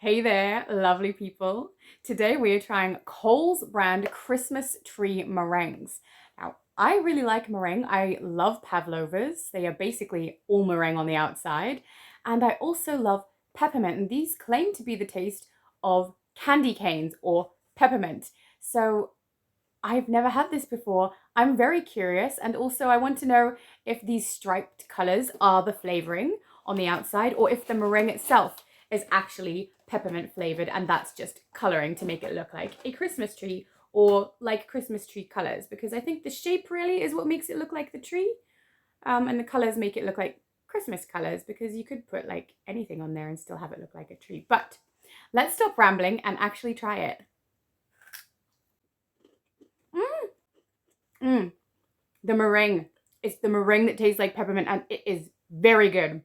Hey there, lovely people. Today we are trying Cole's brand Christmas tree meringues. Now, I really like meringue. I love pavlovas. They are basically all meringue on the outside. And I also love peppermint. And these claim to be the taste of candy canes or peppermint. So I've never had this before. I'm very curious. And also I want to know if these striped colors are the flavoring on the outside or if the meringue itself is actually peppermint flavored and that's just coloring to make it look like a Christmas tree or like Christmas tree colors, because I think the shape really is what makes it look like the tree, and the colors make it look like Christmas colors, because you could put like anything on there and still have it look like a tree. But let's stop rambling and actually try it. Mm, mm. The meringue. It's the meringue that tastes like peppermint and it is very good.